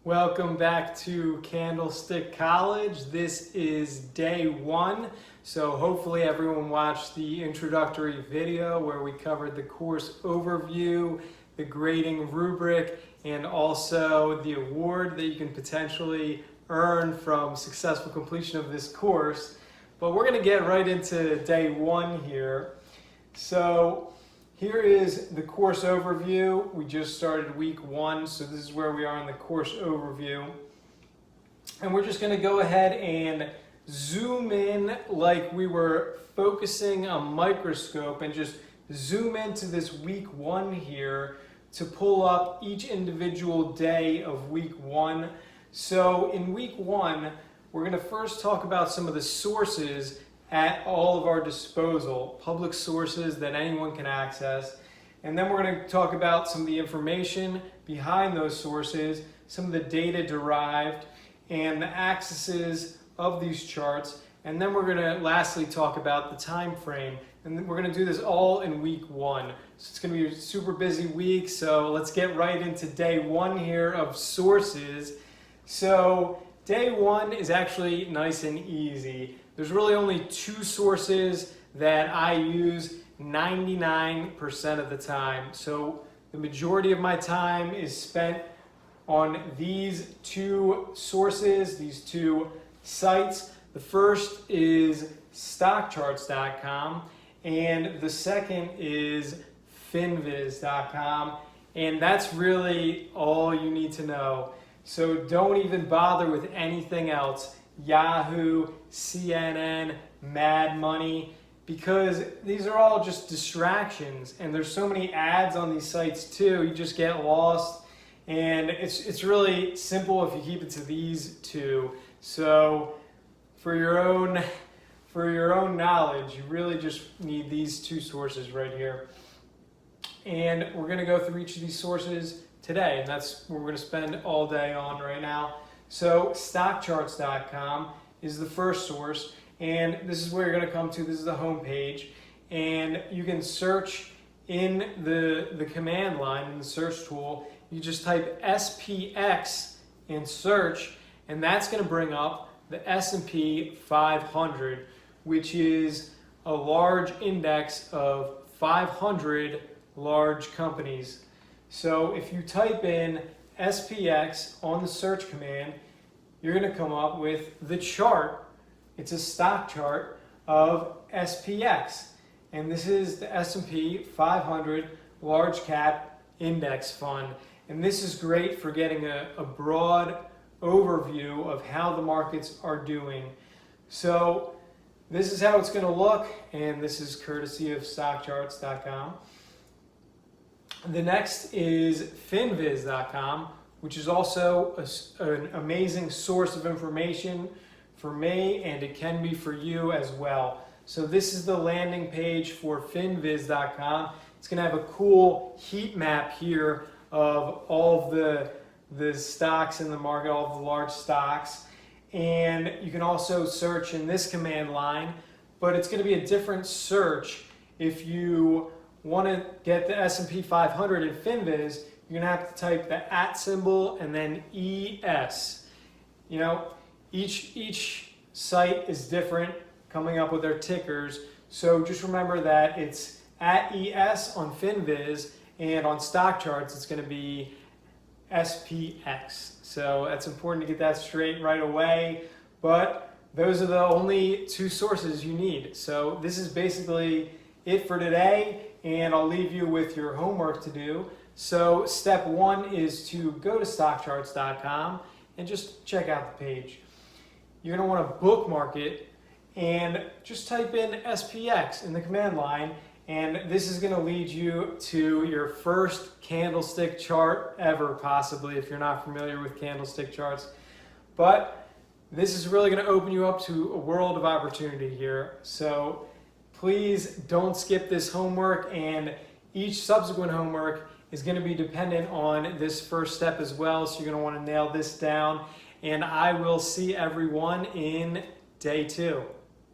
Welcome back to Candlestick College. This is day one, so hopefully everyone watched the introductory video where we covered the course overview, the grading rubric, and also the award that you can potentially earn from successful completion of this course. But we're going to get right into day one here. So here is the course overview. We just started week one, so this is where we are in the course overview. And we're just going to go ahead and zoom in like we were focusing a microscope and just zoom into this week one here to pull up each individual day of week one. So in week one, we're going to first talk about some of the sources at all of our disposal, public sources that anyone can access. And then we're going to talk about some of the information behind those sources, some of the data derived, and the axes of these charts. And then we're going to lastly talk about the time frame. And we're going to do this all in week one. So it's going to be a super busy week, so let's get right into day one here of sources. So day one is actually nice and easy. There's really only two sources that I use 99% of the time. So the majority of my time is spent on these two sources, these two sites. The first is stockcharts.com and the second is finviz.com, and that's really all you need to know. So don't even bother with anything else. Yahoo, CNN, Mad Money, because these are all just distractions, and there's so many ads on these sites too, you just get lost. And it's really simple if you keep it to these two. So for your own knowledge, you really just need these two sources right here. And we're going to go through each of these sources today, and that's what we're going to spend all day on right now. So stockcharts.com is the first source, and this is where you're going to come to. This is the home page, and you can search in the command line in the search tool. You just type SPX in search, and that's going to bring up the S&P 500, which is a large index of 500 large companies. So if you type in SPX on the search command, you're going to come up with the chart. It's a stock chart of SPX, and this is the S&P 500 Large Cap Index Fund. And this is great for getting a broad overview of how the markets are doing. So this is how it's going to look, and this is courtesy of stockcharts.com. The next is finviz.com, which is also an amazing source of information for me, and it can be for you as well. So this is the landing page for finviz.com. It's going to have a cool heat map here of all of the stocks in the market, all of the large stocks. And you can also search in this command line, but it's going to be a different search. If you want to get the S&P 500 in finviz, you're going to have to type the @ symbol and then ES. You know, each site is different coming up with their tickers, so just remember that it's @ES on finviz, and on stock charts it's going to be SPX. So that's important to get that straight right away, but those are the only two sources you need. So this is basically it for today, and I'll leave you with your homework to do. So step one is to go to stockcharts.com and just check out the page. You're going to want to bookmark it and just type in SPX in the command line, and this is going to lead you to your first candlestick chart ever, possibly, if you're not familiar with candlestick charts. But this is really going to open you up to a world of opportunity here. So please don't skip this homework, and each subsequent homework is going to be dependent on this first step as well, so you're going to want to nail this down. And I will see everyone in day two.